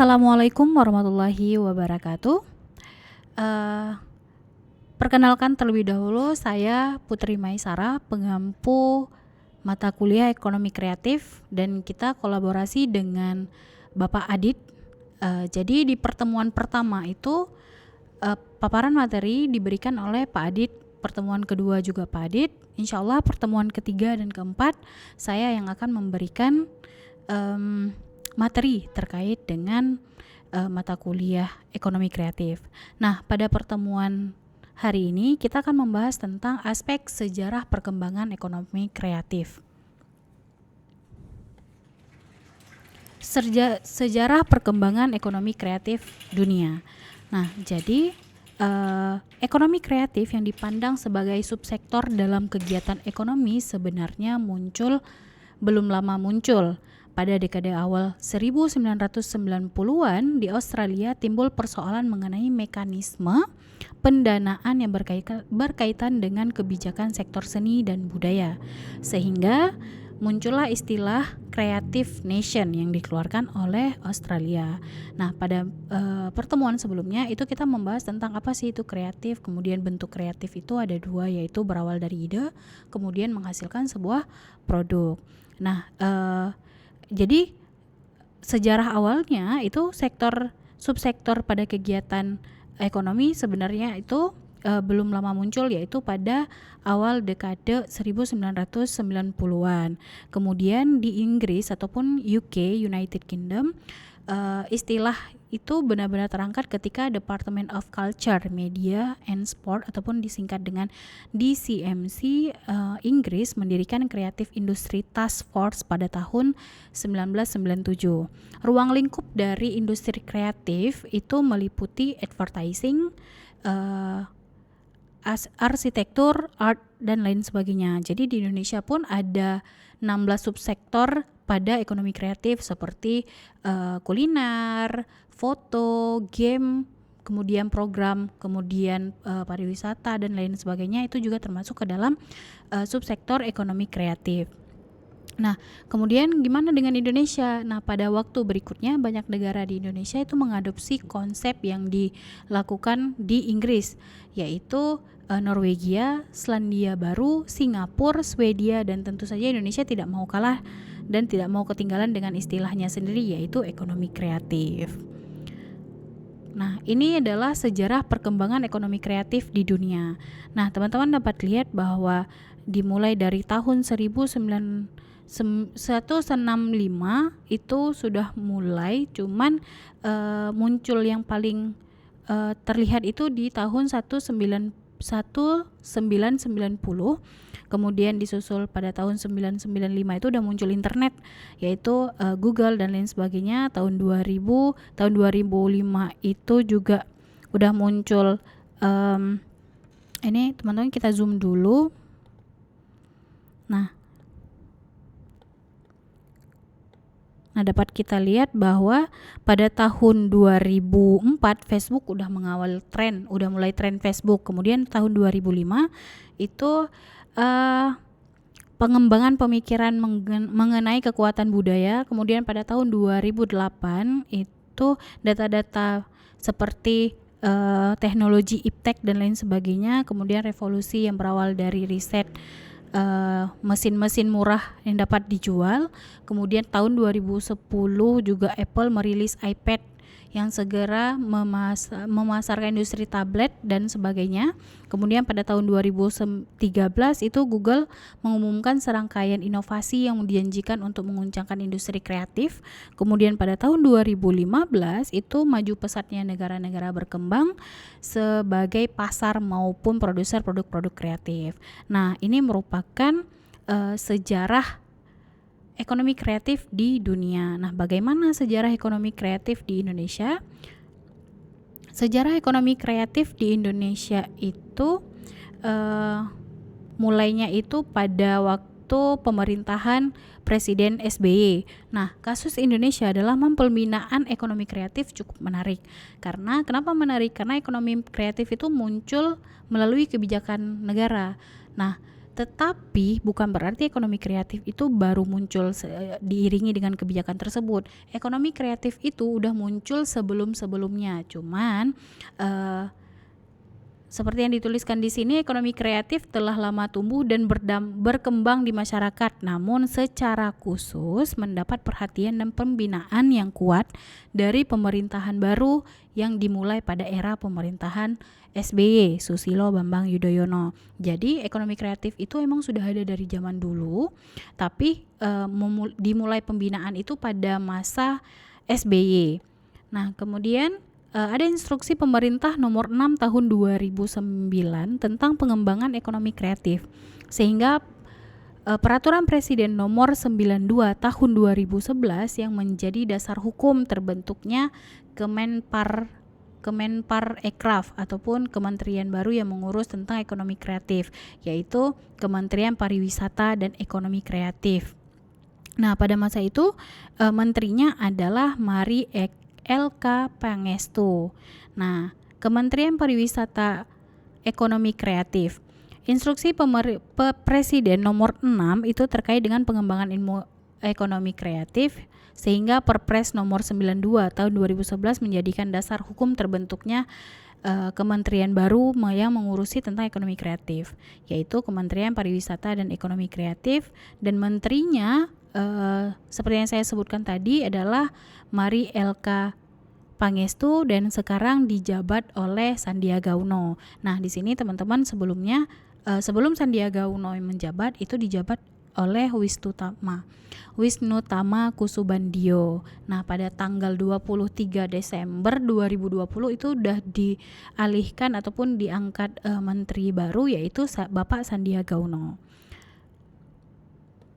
Assalamualaikum warahmatullahi wabarakatuh. Eh, Perkenalkan terlebih dahulu, saya Putri Maisara, pengampu mata kuliah Ekonomi Kreatif, dan kita kolaborasi dengan Bapak Adit. Jadi di pertemuan pertama itu paparan materi diberikan oleh Pak Adit, pertemuan kedua juga Pak Adit. Insya Allah pertemuan ketiga dan keempat saya yang akan memberikan materi terkait dengan mata kuliah Ekonomi Kreatif. Nah, pada pertemuan hari ini kita akan membahas tentang aspek sejarah perkembangan ekonomi kreatif. Sejarah perkembangan ekonomi kreatif dunia. Nah, jadi ekonomi kreatif yang dipandang sebagai subsektor dalam kegiatan ekonomi sebenarnya belum lama muncul. Pada dekade awal 1990-an di Australia timbul persoalan mengenai mekanisme pendanaan yang berkaitan dengan kebijakan sektor seni dan budaya, sehingga muncullah istilah Creative Nation yang dikeluarkan oleh Australia. Nah, pada pertemuan sebelumnya itu kita membahas tentang apa sih itu kreatif, kemudian bentuk kreatif itu ada dua, yaitu berawal dari ide, kemudian menghasilkan sebuah produk. Nah, jadi sejarah awalnya itu subsektor pada kegiatan ekonomi sebenarnya itu belum lama muncul, yaitu pada awal dekade 1990-an. Kemudian di Inggris ataupun UK, United Kingdom, istilah itu benar-benar terangkat ketika Department of Culture, Media and Sport ataupun disingkat dengan DCMC Inggris mendirikan Creative Industry Task Force pada tahun 1997. Ruang lingkup dari industri kreatif itu meliputi advertising, arsitektur, art, dan lain sebagainya. Jadi di Indonesia pun ada 16 subsektor pada ekonomi kreatif seperti kuliner, foto, game, kemudian program, kemudian pariwisata dan lain sebagainya, itu juga termasuk ke dalam subsektor ekonomi kreatif. Nah, kemudian gimana dengan Indonesia? Nah, pada waktu berikutnya banyak negara di Indonesia itu mengadopsi konsep yang dilakukan di Inggris, yaitu Norwegia, Selandia Baru, Singapura, Swedia, dan tentu saja Indonesia tidak mau kalah dan tidak mau ketinggalan dengan istilahnya sendiri, yaitu ekonomi kreatif. Nah, ini adalah sejarah perkembangan ekonomi kreatif di dunia. Nah, teman-teman dapat lihat bahwa dimulai dari tahun 1965 itu sudah mulai, cuman muncul yang paling terlihat itu di tahun 1990, kemudian disusul pada tahun 1995 itu udah muncul internet, yaitu Google dan lain sebagainya. Tahun 2005 itu juga udah muncul. Ini teman-teman kita zoom dulu. Nah, dapat kita lihat bahwa pada tahun 2004 Facebook udah mengawal tren, udah mulai tren Facebook. Kemudian tahun 2005 itu pengembangan pemikiran mengenai kekuatan budaya. Kemudian pada tahun 2008 itu data-data seperti teknologi iptek dan lain sebagainya. Kemudian revolusi yang berawal dari riset mesin-mesin murah yang dapat dijual. Kemudian tahun 2010 juga Apple merilis iPad yang segera memasarkan industri tablet dan sebagainya. Kemudian pada tahun 2013 itu Google mengumumkan serangkaian inovasi yang dijanjikan untuk menguncangkan industri kreatif. Kemudian pada tahun 2015 itu maju pesatnya negara-negara berkembang sebagai pasar maupun produser produk-produk kreatif. Nah, ini merupakan sejarah ekonomi kreatif di dunia. Nah, bagaimana sejarah ekonomi kreatif di Indonesia? Sejarah ekonomi kreatif di Indonesia itu mulainya itu pada waktu pemerintahan Presiden SBY. Nah, kasus Indonesia dalam pembinaan ekonomi kreatif cukup menarik. Kenapa menarik? Karena ekonomi kreatif itu muncul melalui kebijakan negara. Nah, Tetapi bukan berarti ekonomi kreatif itu baru muncul diiringi dengan kebijakan tersebut. Ekonomi kreatif itu udah muncul sebelum-sebelumnya, cuman seperti yang dituliskan di sini, ekonomi kreatif telah lama tumbuh dan berkembang di masyarakat, namun secara khusus mendapat perhatian dan pembinaan yang kuat dari pemerintahan baru yang dimulai pada era pemerintahan SBY, Susilo Bambang Yudhoyono. Jadi ekonomi kreatif itu emang sudah ada dari zaman dulu, tapi dimulai pembinaan itu pada masa SBY. Nah, kemudian ada instruksi pemerintah nomor 6 tahun 2009 tentang pengembangan ekonomi kreatif, sehingga peraturan presiden nomor 92 tahun 2011 yang menjadi dasar hukum terbentuknya Kemenparekraf ataupun kementerian baru yang mengurus tentang ekonomi kreatif, yaitu Kementerian Pariwisata dan Ekonomi Kreatif. Nah, pada masa itu menterinya adalah Mari LK Pangestu. Nah, Kementerian Pariwisata Ekonomi Kreatif. Instruksi Presiden nomor 6 itu terkait dengan pengembangan ilmu ekonomi kreatif, sehingga Perpres nomor 92 tahun 2011 menjadikan dasar hukum terbentuknya kementerian baru yang mengurusi tentang ekonomi kreatif, yaitu Kementerian Pariwisata dan Ekonomi Kreatif, dan menterinya seperti yang saya sebutkan tadi adalah Mari LK Pangestu dan sekarang dijabat oleh Sandiaga Uno. Nah, di sini teman-teman sebelumnya sebelum Sandiaga Uno menjabat itu dijabat oleh Wisnu Tama Kusubandio. Nah, pada tanggal 23 Desember 2020 itu sudah dialihkan ataupun diangkat menteri baru, yaitu Bapak Sandiaga Uno.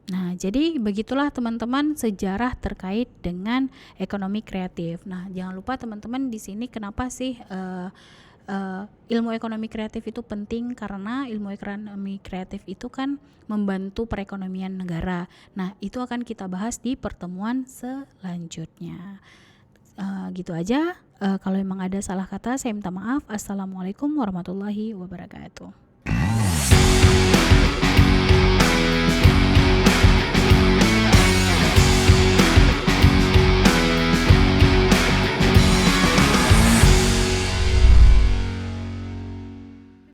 Nah, jadi begitulah teman-teman sejarah terkait dengan ekonomi kreatif. Nah, jangan lupa teman-teman di sini kenapa sih ilmu ekonomi kreatif itu penting, karena ilmu ekonomi kreatif itu kan membantu perekonomian negara. Nah, itu akan kita bahas di pertemuan selanjutnya. Gitu aja. Kalau memang ada salah kata, saya minta maaf. Assalamualaikum warahmatullahi wabarakatuh.